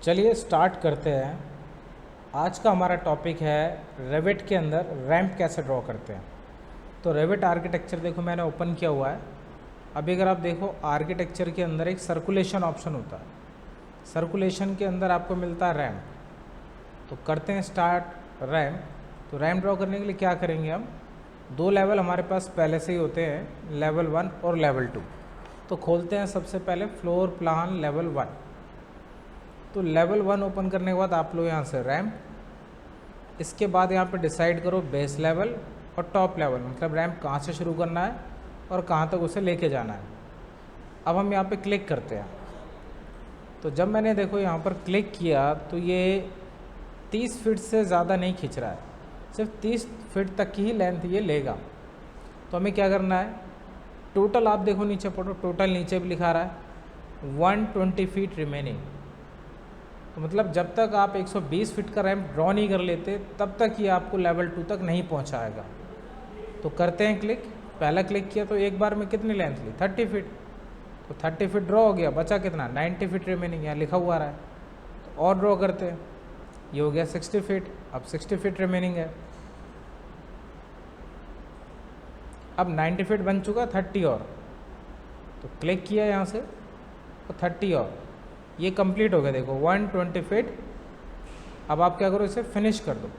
चलिए स्टार्ट करते हैं। आज का हमारा टॉपिक है रेविट के अंदर रैंप कैसे ड्रॉ करते हैं। तो रेविट आर्किटेक्चर देखो मैंने ओपन किया हुआ है। अभी अगर आप देखो आर्किटेक्चर के अंदर एक सर्कुलेशन ऑप्शन होता है, सर्कुलेशन के अंदर आपको मिलता है रैंप। तो करते हैं स्टार्ट रैंप। तो रैंप ड्रॉ करने के लिए क्या करेंगे हम, दो लेवल हमारे पास पहले से ही होते हैं, लेवल 1 और लेवल 2। तो खोलते हैं सबसे पहले फ्लोर प्लान लेवल 1। तो लेवल 1 ओपन करने के बाद आप लोग यहाँ से रैंप, इसके बाद यहाँ पे डिसाइड करो बेस लेवल और टॉप लेवल, मतलब रैंप कहाँ से शुरू करना है और कहाँ तक उसे लेके जाना है। अब हम यहाँ पे क्लिक करते हैं। तो जब मैंने देखो यहाँ पर क्लिक किया तो ये 30 फीट से ज़्यादा नहीं खींच रहा है, सिर्फ 30 फीट तक की ही लेंथ ये लेगा। तो हमें क्या करना है, टोटल आप देखो नीचे पढ़ो, टोटल नीचे भी लिखा रहा है 120 फीट रिमेनिंग। तो मतलब जब तक आप 120 फीट का रैंप ड्रॉ नहीं कर लेते तब तक ये आपको लेवल 2 तक नहीं पहुंचाएगा। तो करते हैं क्लिक। पहला क्लिक किया तो एक बार में कितनी लेंथ ली, 30 फीट। तो 30 फीट ड्रॉ हो गया, बचा कितना, 90 फीट रिमेनिंग, यहाँ लिखा हुआ रहा है। तो और ड्रॉ करते हैं, ये हो गया 60 फीट, अब 60 फीट रिमेनिंग है। अब 90 फीट बन चुका, 30 और। तो क्लिक किया यहाँ से तो 30 और, ये कंप्लीट हो गया। देखो 120 फीट। अब आप क्या करो, इसे फिनिश कर दो।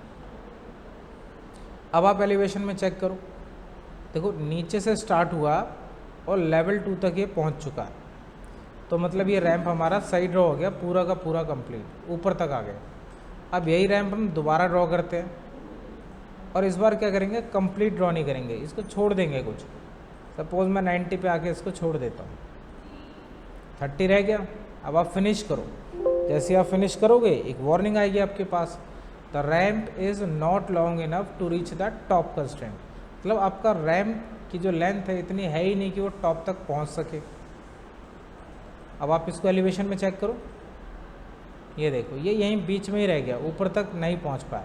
अब आप एलिवेशन में चेक करो, देखो नीचे से स्टार्ट हुआ और लेवल 2 तक ये पहुंच चुका है। तो मतलब ये रैंप हमारा सही ड्रॉ हो गया, पूरा का पूरा कंप्लीट ऊपर तक आ गया। अब यही रैंप हम दोबारा ड्रॉ करते हैं और इस बार क्या करेंगे, कंप्लीट ड्रॉ नहीं करेंगे, इसको छोड़ देंगे कुछ। सपोज मैं 90 पे आके इसको छोड़ देता हूँ, 30 रह गया। अब आप फिनिश करो। जैसे आप फिनिश करोगे एक वार्निंग आएगी आपके पास, the ramp is not long enough to reach the top constraint. मतलब आपका रैम्प की जो लेंथ है इतनी है ही नहीं कि वो टॉप तक पहुंच सके। अब आप इसको एलिवेशन में चेक करो, ये देखो ये यहीं बीच में ही रह गया, ऊपर तक नहीं पहुंच पाया।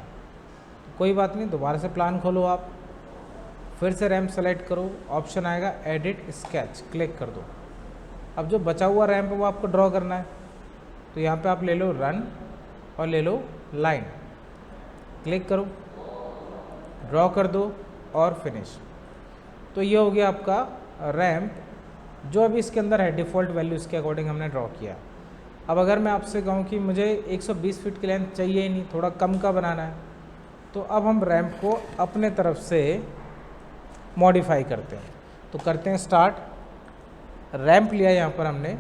तो कोई बात नहीं, दोबारा से प्लान खोलो, आप फिर से रैम्प सेलेक्ट करो, ऑप्शन आएगा एडिट स्केच, क्लिक कर दो। अब जो बचा हुआ रैंप है वो आपको ड्रॉ करना है। तो यहाँ पे आप ले लो रन और ले लो लाइन, क्लिक करो, ड्रॉ कर दो और फिनिश। तो ये हो गया आपका रैंप, जो अभी इसके अंदर है डिफ़ॉल्ट वैल्यू, इसके अकॉर्डिंग हमने ड्रॉ किया। अब अगर मैं आपसे कहूँ कि मुझे 120 फीट की लेंथ चाहिए ही नहीं, थोड़ा कम का बनाना है, तो अब हम रैंप को अपने तरफ से मॉडिफाई करते हैं। तो करते हैं स्टार्ट। रैंप लिया यहाँ पर हमने,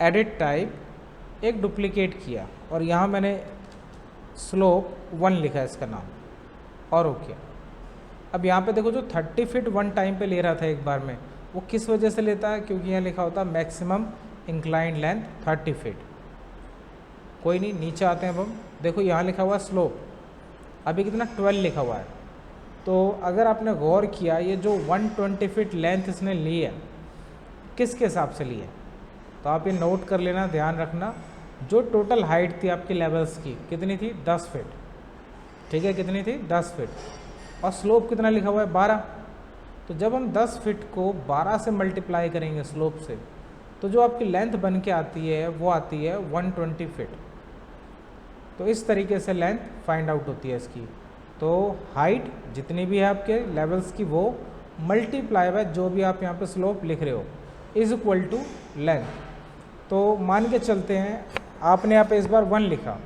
एडिट टाइप, एक डुप्लीकेट किया और यहाँ मैंने स्लोप 1 लिखा है इसका नाम, और ओके। अब यहाँ पे देखो जो 30 फीट वन टाइम पे ले रहा था एक बार में, वो किस वजह से लेता है, क्योंकि यहाँ लिखा होता है मैक्सिमम इंक्लाइंड लेंथ 30 फीट। कोई नहीं, नीचे आते हैं अब हम। देखो यहाँ लिखा हुआ स्लोप, अभी कितना 12 लिखा हुआ है। तो अगर आपने गौर किया, ये जो 120 फीट लेंथ इसने ली है किसके हिसाब से ली है, तो आप ये नोट कर लेना, ध्यान रखना। जो टोटल हाइट थी आपकी लेवल्स की कितनी थी, 10 फीट, ठीक है, कितनी थी, 10 फीट। और स्लोप कितना लिखा हुआ है, 12। तो जब हम 10 फीट को 12 से मल्टीप्लाई करेंगे स्लोप से, तो जो आपकी लेंथ बन के आती है वो आती है 120 फीट। तो इस तरीके से लेंथ फाइंड आउट होती है इसकी। तो हाइट जितनी भी है आपके लेवल्स की, वो मल्टीप्लाई बाय जो भी आप यहाँ पे स्लोप लिख रहे हो इज इक्वल टू लेंथ। तो मान के चलते हैं आपने यहाँ पे इस बार 1 लिखा,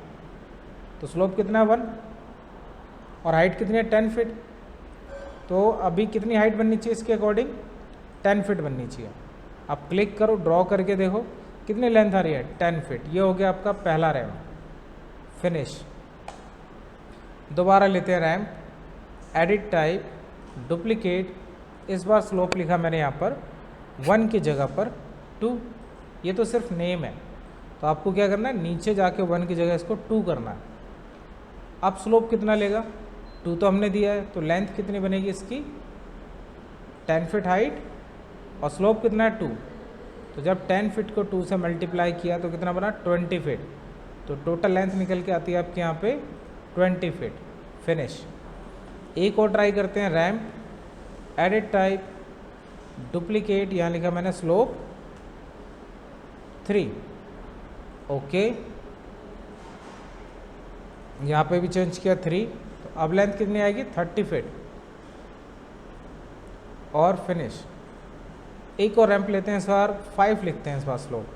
तो स्लोप कितना है 1 और हाइट कितनी है 10 फीट। तो अभी कितनी हाइट बननी चाहिए इसके अकॉर्डिंग, 10 फीट बननी चाहिए। आप क्लिक करो, ड्रॉ करके देखो कितनी लेंथ आ रही है, 10 फीट। ये हो गया आपका पहला रैम्प, फिनिश। दोबारा लेते हैं रैम्प, एडिट टाइप, डुप्लीकेट, इस बार स्लोप लिखा मैंने यहाँ पर 1 की जगह पर 2। ये तो सिर्फ नेम है, तो आपको क्या करना है, नीचे जाके 1 की जगह इसको 2 करना है। अब स्लोप कितना लेगा, 2 तो हमने दिया है, तो लेंथ कितनी बनेगी इसकी, 10 फीट हाइट और स्लोप कितना है 2। तो जब 10 फीट को 2 से मल्टीप्लाई किया तो कितना बना, 20 फीट। तो टोटल लेंथ निकल के आती है आपके यहाँ पे 20 फीट, फिनिश। एक और ट्राई करते हैं, रैम्प, एडिट टाइप, डुप्लीकेट, यहाँ लिखा मैंने स्लोप 3, ओके, यहाँ पे भी चेंज किया 3, तो अब लेंथ कितनी आएगी 30 फीट। और फिनिश। एक और रैंप लेते हैं, इस बार 5 लिखते हैं इस बार स्लोप।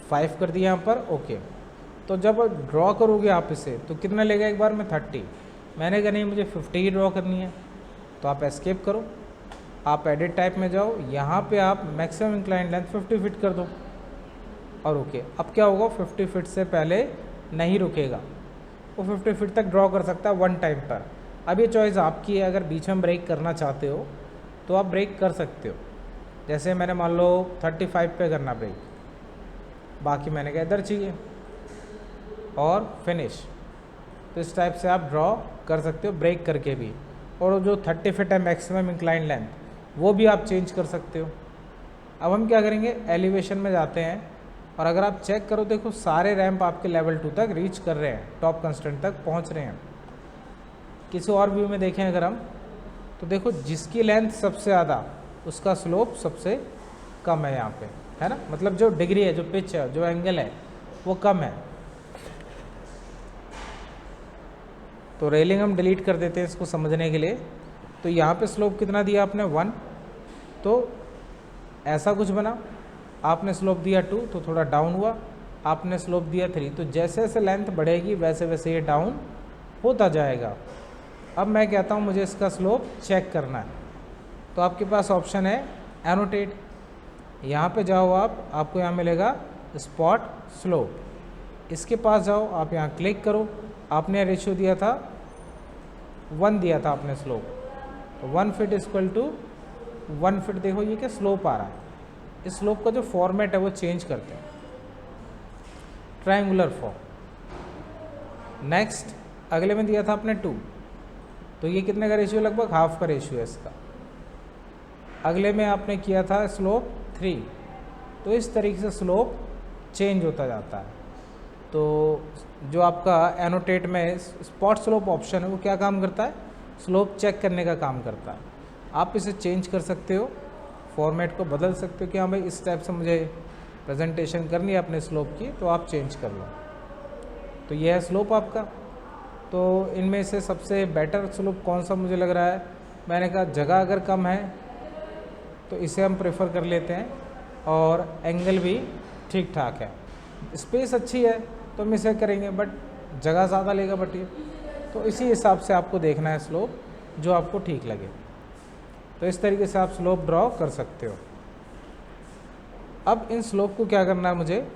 फाइव कर दिया यहाँ पर, ओके। तो जब ड्रॉ करोगे आप इसे तो कितना लेगा एक बार में 30। मैंने कहा नहीं मुझे 50 ही ड्रॉ करनी है, तो आप एस्केप करो, आप एडिट टाइप में जाओ, यहाँ पे आप मैक्सिमम इंक्लाइन लेंथ 50 फीट कर दो और ओके। अब क्या होगा, 50 फीट से पहले नहीं रुकेगा, वो 50 फीट तक ड्रॉ कर सकता है वन टाइम पर। अब ये चॉइस आपकी है, अगर बीच में ब्रेक करना चाहते हो तो आप ब्रेक कर सकते हो। जैसे मैंने मान लो 35 पे करना ब्रेक, बाकी मैंने कहा इधर चाहिए और फिनिश। तो इस टाइप से आप ड्रॉ कर सकते हो ब्रेक करके भी। और जो 30 फीट है मैक्सिमम इंक्लाइन लेंथ, वो भी आप चेंज कर सकते हो। अब हम क्या करेंगे, एलिवेशन में जाते हैं और अगर आप चेक करो, देखो सारे रैंप आपके लेवल 2 तक रीच कर रहे हैं, टॉप कंस्ट्रेंट तक पहुंच रहे हैं। किसी और व्यू में देखें अगर हम, तो देखो जिसकी लेंथ सबसे ज़्यादा उसका स्लोप सबसे कम है यहाँ पे, है ना। मतलब जो डिग्री है, जो पिच है, जो एंगल है, वो कम है। तो रेलिंग हम डिलीट कर देते हैं इसको समझने के लिए। तो यहाँ पे स्लोप कितना दिया आपने 1, तो ऐसा कुछ बना। आपने स्लोप दिया 2 तो थोड़ा डाउन हुआ, आपने स्लोप दिया 3, तो जैसे जैसे लेंथ बढ़ेगी वैसे वैसे ये डाउन होता जाएगा। अब मैं कहता हूँ मुझे इसका स्लोप चेक करना है, तो आपके पास ऑप्शन है एनोटेट। यहाँ पे जाओ आप, आपको यहाँ मिलेगा स्पॉट स्लोप। इसके पास जाओ, आप यहाँ क्लिक करो। आपने रेशियो दिया था 1 दिया था आपने स्लोप, तो 1 फीट इक्वल टू 1 फीट। देखो ये क्या स्लोप आ रहा है। इस स्लोप का जो फॉर्मेट है वो चेंज करते हैं, ट्रायंगुलर फॉर्म। नेक्स्ट अगले में दिया था आपने 2, तो ये कितने का रेशियो, लगभग हाफ का रेशियो है इसका। अगले में आपने किया था स्लोप 3, तो इस तरीके से स्लोप चेंज होता जाता है। तो जो आपका एनोटेट में स्पॉट स्लोप ऑप्शन है वो क्या काम करता है, स्लोप चेक करने का काम करता है। आप इसे चेंज कर सकते हो, फॉर्मेट को बदल सकते हो कि हाँ भाई इस टाइप से मुझे प्रेजेंटेशन करनी है अपने स्लोप की, तो आप चेंज कर लो। तो यह है स्लोप आपका। तो इनमें से सबसे बेटर स्लोप कौन सा मुझे लग रहा है, मैंने कहा जगह अगर कम है तो इसे हम प्रेफर कर लेते हैं, और एंगल भी ठीक ठाक है, स्पेस अच्छी है तो हम इसे करेंगे, बट जगह ज़्यादा लेगा बट ये, तो इसी हिसाब से आपको देखना है स्लोप जो आपको ठीक लगे। तो इस तरीके से आप स्लोप ड्रॉ कर सकते हो। अब इन स्लोप को क्या करना है, मुझे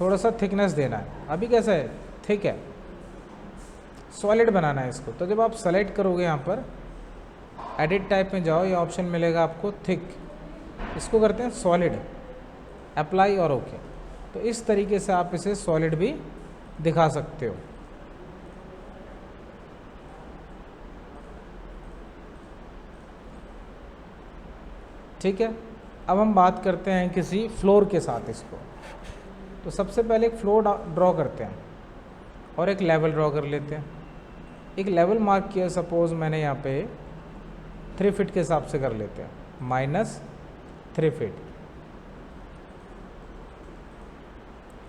थोड़ा सा थिकनेस देना है। अभी कैसा है, थिक है, सॉलिड बनाना है इसको। तो जब आप सेलेक्ट करोगे यहाँ पर एडिट टाइप में जाओ, ये ऑप्शन मिलेगा आपको थिक, इसको करते हैं सॉलिड, अप्लाई और ओके। तो इस तरीके से आप इसे सॉलिड भी दिखा सकते हो। ठीक है, अब हम बात करते हैं किसी फ्लोर के साथ इसको। तो सबसे पहले एक फ्लोर ड्रॉ करते हैं और एक लेवल ड्रॉ कर लेते हैं। एक लेवल मार्क किया, सपोज मैंने यहाँ पे 3 फीट के हिसाब से कर लेते हैं, -3 फीट।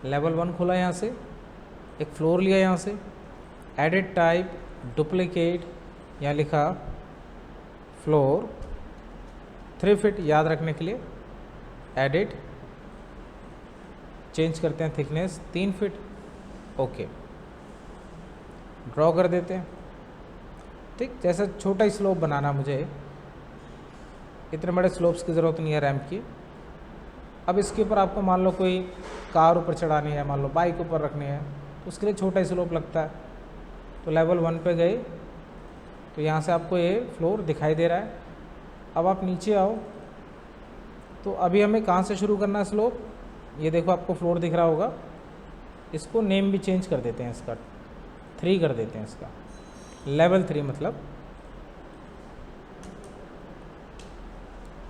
लेवल 1 खोला यहाँ से, एक फ्लोर लिया यहाँ से, एडिट टाइप डुप्लीकेट, यहाँ लिखा फ्लोर 3 फीट याद रखने के लिए, एडिट, चेंज करते हैं थिकनेस 3 फीट, ओके, ड्रॉ कर देते हैं। ठीक, जैसे छोटा ही स्लोप बनाना, मुझे इतने बड़े स्लोप्स की ज़रूरत नहीं है रैंप की। अब इसके ऊपर आपको मान लो कोई कार ऊपर चढ़ानी है, मान लो बाइक ऊपर रखनी है, तो उसके लिए छोटा ही स्लोप लगता है। तो लेवल 1 पे गए तो यहाँ से आपको ये फ्लोर दिखाई दे रहा है। अब आप नीचे आओ, तो अभी हमें कहाँ से शुरू करना है स्लोप, ये देखो आपको फ्लोर दिख रहा होगा। इसको नेम भी चेंज कर देते हैं, इसका 3 कर देते हैं, इसका लेवल 3 मतलब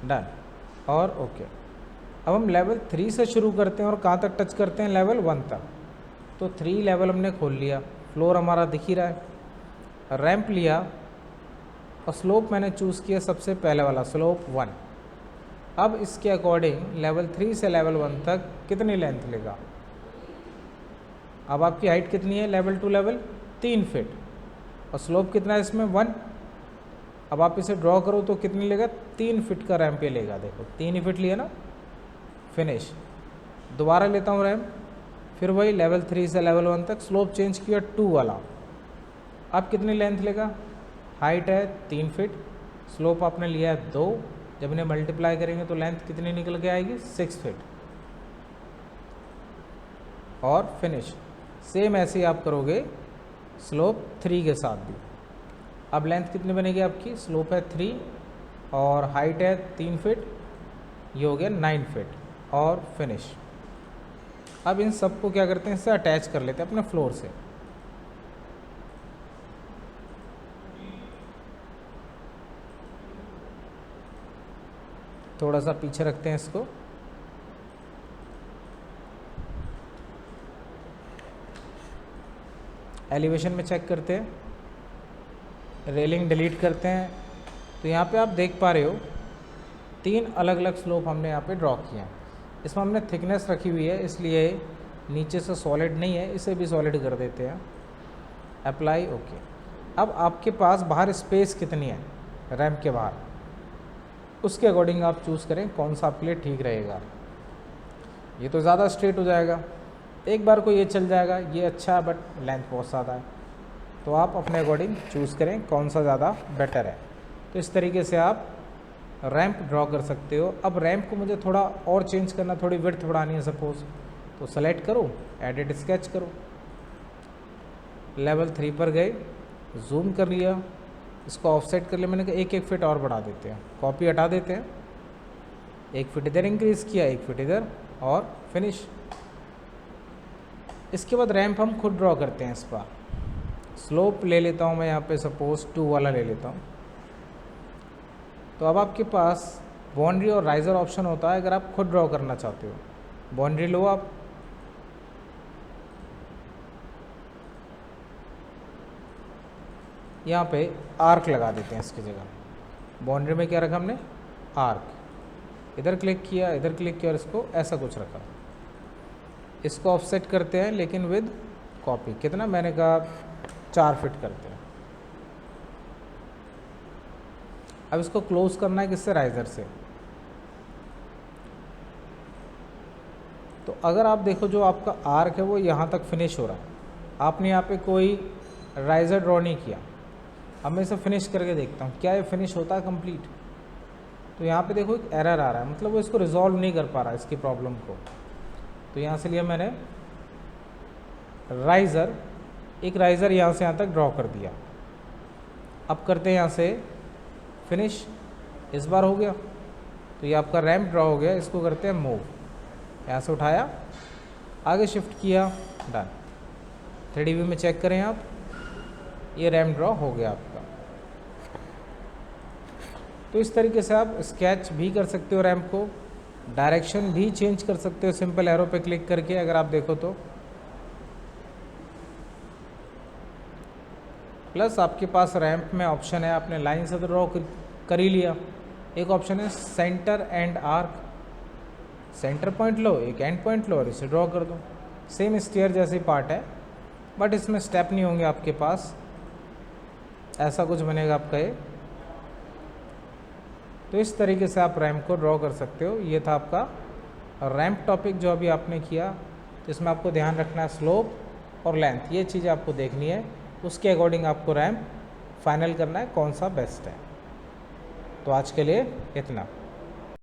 डन और ओके। अब हम लेवल 3 से शुरू करते हैं और कहाँ तक टच करते हैं, लेवल 1 तक। तो 3 लेवल हमने खोल लिया, फ्लोर हमारा दिख ही रहा है, रैंप लिया और स्लोप मैंने चूज़ किया सबसे पहले वाला स्लोप 1। अब इसके अकॉर्डिंग लेवल 3 से लेवल 1 तक कितनी लेंथ लेगा। अब आपकी हाइट कितनी है लेवल टू लेवल 3 फीट और स्लोप कितना है इसमें 1। अब आप इसे ड्रॉ करो तो कितनी लेगा 3 फीट का रैम्प ये लेगा। देखो 3 ही फीट लिया ना, फिनिश। दोबारा लेता हूँ रैम्प, फिर वही लेवल 3 से लेवल 1 तक स्लोप चेंज किया 2 वाला। अब कितनी लेंथ लेगा, हाइट है 3 फीट, स्लोप आपने लिया है 2, जब इन्हें मल्टीप्लाई करेंगे तो लेंथ कितनी निकल के आएगी 6 फीट और फिनिश। सेम ऐसे ही आप करोगे स्लोप 3 के साथ भी। अब लेंथ कितनी बनेगी आपकी, स्लोप है 3 और हाइट है 3 फीट, ये हो गया 9 फीट और फिनिश। अब इन सब को क्या करते हैं, इससे अटैच कर लेते हैं अपने फ्लोर से। थोड़ा सा पीछे रखते हैं इसको, एलिवेशन में चेक करते हैं, रेलिंग डिलीट करते हैं। तो यहाँ पे आप देख पा रहे हो 3 अलग अलग स्लोप हमने यहाँ पे ड्रॉ किए हैं। इसमें हमने थिकनेस रखी हुई है इसलिए नीचे से सॉलिड नहीं है, इसे भी सॉलिड कर देते हैं। Apply, okay. अब आपके पास बाहर स्पेस कितनी है रैम्प के बाहर, उसके अकॉर्डिंग आप चूज़ करें कौन सा आपके लिए ठीक रहेगा। ये तो ज़्यादा स्ट्रेट हो जाएगा, एक बार को ये चल जाएगा, ये अच्छा है बट लेंथ बहुत ज़्यादा है, तो आप अपने अकॉर्डिंग चूज़ करें कौन सा ज़्यादा बेटर है। तो इस तरीके से आप रैम्प ड्रॉ कर सकते हो। अब रैम्प को मुझे थोड़ा और चेंज करना, थोड़ी विड्थ बढ़ानी है सपोज, तो सेलेक्ट करो, एडिट स्केच करो, लेवल 3 पर गए, जूम कर लिया, इसको ऑफसेट कर लिया। मैंने कहा 1 फीट और बढ़ा देते हैं, कॉपी हटा देते हैं, 1 फीट इधर इंक्रीज़ किया, 1 फीट इधर और फिनिश। इसके बाद रैम्प हम खुद ड्रॉ करते हैं। इस पर स्लोप ले लेता हूँ मैं यहाँ पे सपोज 2 वाला ले लेता हूँ। तो अब आपके पास बाउंड्री और राइजर ऑप्शन होता है अगर आप खुद ड्रॉ करना चाहते हो। बाउंड्री लो आप, यहाँ पे आर्क लगा देते हैं इसकी जगह। बाउंड्री में क्या रखा हमने, आर्क। इधर क्लिक किया, इधर क्लिक किया और इसको ऐसा कुछ रखा। इसको ऑफसेट करते हैं लेकिन विद कॉपी, कितना मैंने कहा 4 फीट करते हैं। अब इसको क्लोज करना है किससे, राइजर से। तो अगर आप देखो जो आपका आर्क है वो यहाँ तक फिनिश हो रहा है, आपने यहाँ पे कोई राइजर ड्रॉ नहीं किया। अब मैं इसे फिनिश करके देखता हूँ क्या ये फिनिश होता है कंप्लीट। तो यहाँ पे देखो एक एरर आ रहा है, मतलब वो इसको रिजॉल्व नहीं कर पा रहा इसकी प्रॉब्लम को। तो यहाँ से लिया मैंने राइज़र, एक राइज़र यहाँ से यहाँ तक ड्रॉ कर दिया। अब करते हैं यहाँ से फिनिश, इस बार हो गया। तो ये आपका रैम्प ड्रॉ हो गया। इसको करते हैं मूव, यहाँ से उठाया, आगे शिफ्ट किया, डन। 3D व्यू में चेक करें आप, ये रैम्प ड्रॉ हो गया आपका। तो इस तरीके से आप स्केच भी कर सकते हो रैम्प को, डायरेक्शन भी चेंज कर सकते हो सिंपल एरो पे क्लिक करके। अगर आप देखो तो प्लस आपके पास रैम्प में ऑप्शन है, आपने लाइन से ड्रॉ कर ही लिया। एक ऑप्शन है center end arc, center point लो, एक एंड पॉइंट लो और इसे ड्रॉ कर दो। सेम स्टेयर जैसे पार्ट है बट इसमें स्टेप नहीं होंगे आपके पास, ऐसा कुछ बनेगा आपका ये। तो इस तरीके से आप रैम्प को ड्रॉ कर सकते हो। ये था आपका रैम्प टॉपिक जो अभी आपने किया। इसमें आपको ध्यान रखना है स्लोप और लेंथ, ये चीज़ें आपको देखनी है, उसके अकॉर्डिंग आपको रैम्प फाइनल करना है कौन सा बेस्ट है। तो आज के लिए इतना।